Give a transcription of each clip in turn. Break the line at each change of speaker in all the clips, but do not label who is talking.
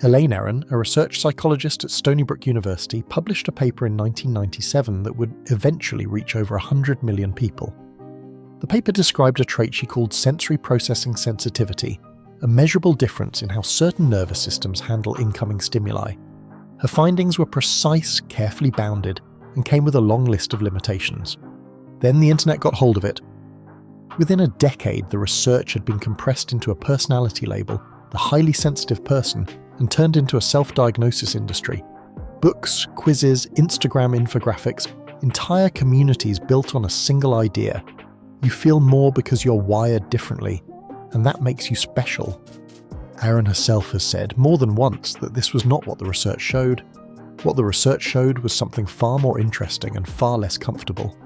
Elaine Aron, a research psychologist at Stony Brook University, published a paper in 1997 that would eventually reach over 100 million people. The paper described a trait she called sensory processing sensitivity, a measurable difference in how certain nervous systems handle incoming stimuli. Her findings were precise, carefully bounded, and came with a long list of limitations. Then the internet got hold of it. Within a decade, the research had been compressed into a personality label, the highly sensitive person, and turned into a self-diagnosis industry. Books, quizzes, Instagram infographics, entire communities built on a single idea. You feel more because you're wired differently, and that makes you special. Aron herself has said more than once that this was not what the research showed. What the research showed was something far more interesting and far less comfortable.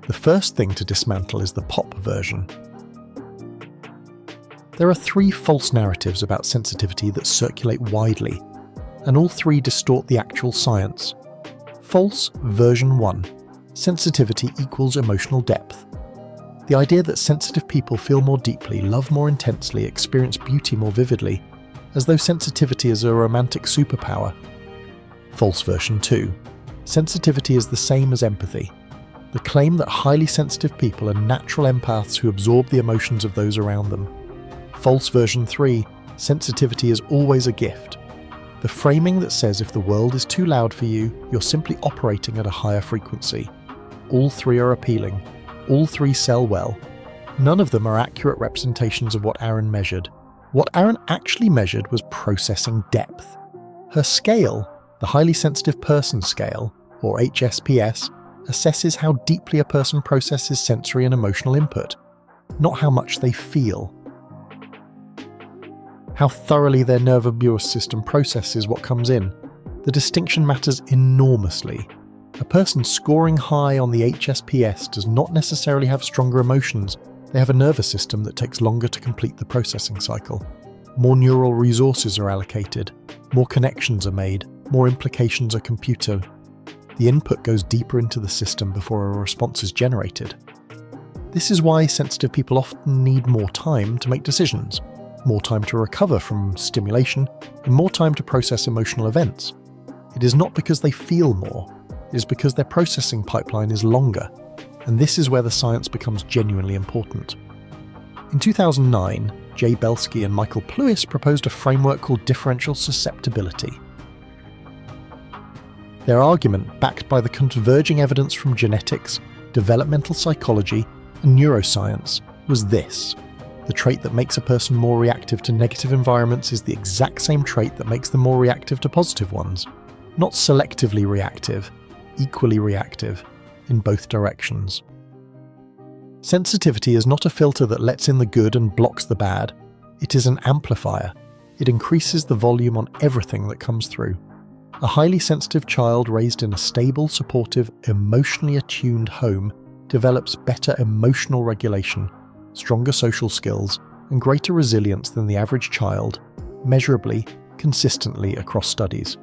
The first thing to dismantle is the pop version. There are 3 false narratives about sensitivity that circulate widely, and all 3 distort the actual science. False version 1. Sensitivity equals emotional depth. The idea that sensitive people feel more deeply, love more intensely, experience beauty more vividly, as though sensitivity is a romantic superpower. False version 2. Sensitivity is the same as empathy. The claim that highly sensitive people are natural empaths who absorb the emotions of those around them. False version 3. Sensitivity is always a gift. The framing that says if the world is too loud for you, you're simply operating at a higher frequency. All 3 are appealing. All 3 sell well. None of them are accurate representations of what Aron measured. What Aron actually measured was processing depth. Her scale, the Highly Sensitive Person Scale, or HSPS, assesses how deeply a person processes sensory and emotional input, not how much they feel. How thoroughly their nervous system processes what comes in. The distinction matters enormously. A person scoring high on the HSPS does not necessarily have stronger emotions. They have a nervous system that takes longer to complete the processing cycle. More neural resources are allocated, more connections are made, more implications are computed. The input goes deeper into the system before a response is generated. This is why sensitive people often need more time to make decisions, more time to recover from stimulation, and more time to process emotional events. It is not because they feel more, it is because their processing pipeline is longer, and this is where the science becomes genuinely important. In 2009, J. Belsky and Pluess proposed a framework called differential susceptibility. Their argument, backed by the converging evidence from genetics, developmental psychology, and neuroscience, was this. The trait that makes a person more reactive to negative environments is the exact same trait that makes them more reactive to positive ones. Not selectively reactive, equally reactive, in both directions. Sensitivity is not a filter that lets in the good and blocks the bad. It is an amplifier. It increases the volume on everything that comes through. A highly sensitive child raised in a stable, supportive, emotionally attuned home develops better emotional regulation, stronger social skills, and greater resilience than the average child, measurably, consistently across studies.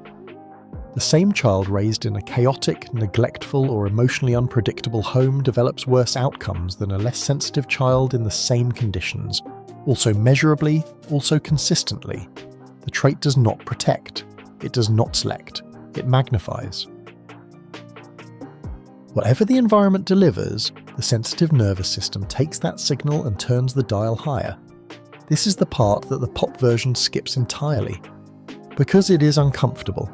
The same child raised in a chaotic, neglectful, or emotionally unpredictable home develops worse outcomes than a less sensitive child in the same conditions, also measurably, also consistently. The trait does not protect. It does not select, it magnifies. Whatever the environment delivers, the sensitive nervous system takes that signal and turns the dial higher. This is the part that the pop version skips entirely. Because it is uncomfortable.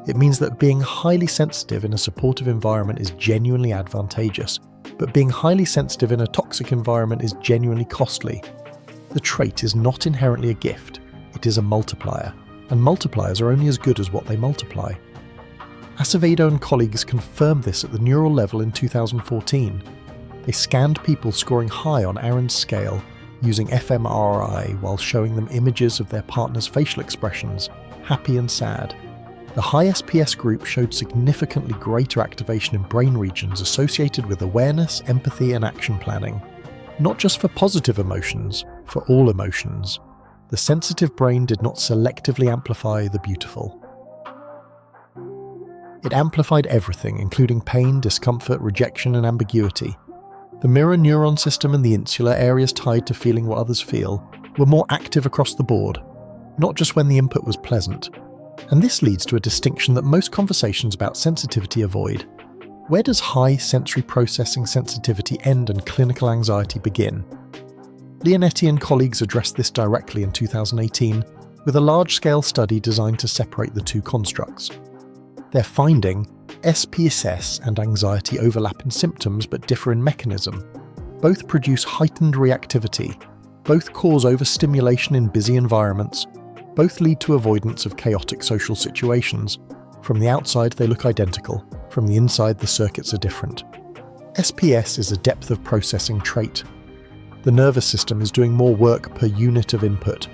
It means that being highly sensitive in a supportive environment is genuinely advantageous, but being highly sensitive in a toxic environment is genuinely costly. The trait is not inherently a gift, it is a multiplier. And multipliers are only as good as what they multiply. Acevedo and colleagues confirmed this at the neural level in 2014. They scanned people scoring high on Aron's scale using fMRI while showing them images of their partner's facial expressions, happy and sad. The high SPS group showed significantly greater activation in brain regions associated with awareness, empathy, and action planning. Not just for positive emotions, for all emotions. The sensitive brain did not selectively amplify the beautiful. It amplified everything, including pain, discomfort, rejection, and ambiguity. The mirror neuron system and the insular areas tied to feeling what others feel were more active across the board. not just when the input was pleasant. And this leads to a distinction that most conversations about sensitivity avoid. Where does high sensory processing sensitivity end and clinical anxiety begin? Leonetti and colleagues addressed this directly in 2018 with a large-scale study designed to separate the two constructs. Their finding, SPSS and anxiety overlap in symptoms but differ in mechanism. Both produce heightened reactivity, both cause overstimulation in busy environments, both lead to avoidance of chaotic social situations. From the outside they look identical, from the inside the circuits are different. SPS is a depth of processing trait. The nervous system is doing more work per unit of input.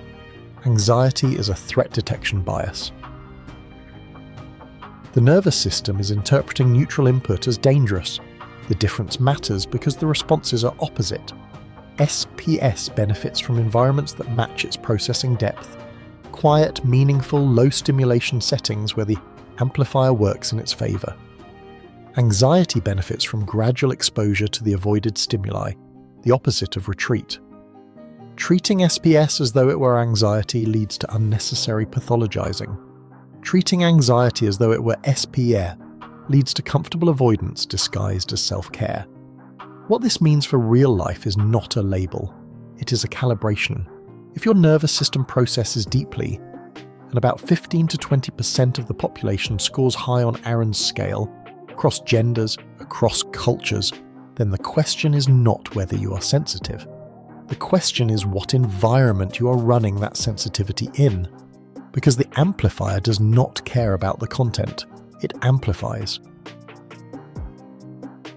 Anxiety is a threat detection bias. The nervous system is interpreting neutral input as dangerous. The difference matters because the responses are opposite. SPS benefits from environments that match its processing depth. Quiet, meaningful, low-stimulation settings where the amplifier works in its favour. Anxiety benefits from gradual exposure to the avoided stimuli, the opposite of retreat. Treating SPS as though it were anxiety leads to unnecessary pathologizing. Treating anxiety as though it were SPA leads to comfortable avoidance disguised as self-care. What this means for real life is not a label. It is a calibration. If your nervous system processes deeply, and about 15 to 20% of the population scores high on Aron's scale, across genders, across cultures, then the question is not whether you are sensitive. The question is what environment you are running that sensitivity in. Because the amplifier does not care about the content, it amplifies.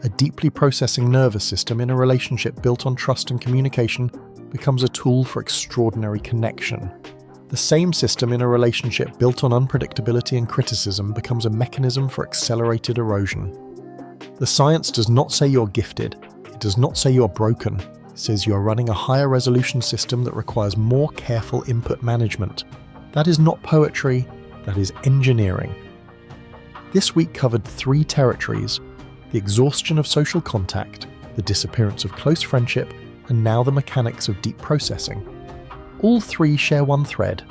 A deeply processing nervous system in a relationship built on trust and communication becomes a tool for extraordinary connection. The same system in a relationship built on unpredictability and criticism becomes a mechanism for accelerated erosion. The science does not say you're gifted, it does not say you're broken, it says you're running a higher resolution system that requires more careful input management. That is not poetry, that is engineering. This week covered 3 territories: the exhaustion of social contact, the disappearance of close friendship, and now the mechanics of deep processing. All 3 share one thread.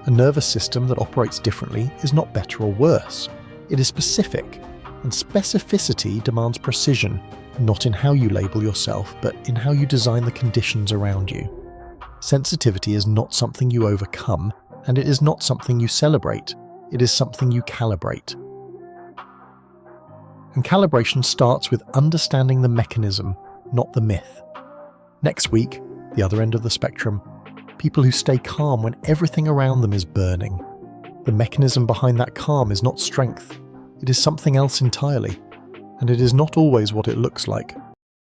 A nervous system that operates differently is not better or worse. It is specific, and specificity demands precision, not in how you label yourself, but in how you design the conditions around you. Sensitivity is not something you overcome, and it is not something you celebrate. It is something you calibrate. And calibration starts with understanding the mechanism, not the myth. Next week, the other end of the spectrum, people who stay calm when everything around them is burning. The mechanism behind that calm is not strength, it is something else entirely, and it is not always what it looks like.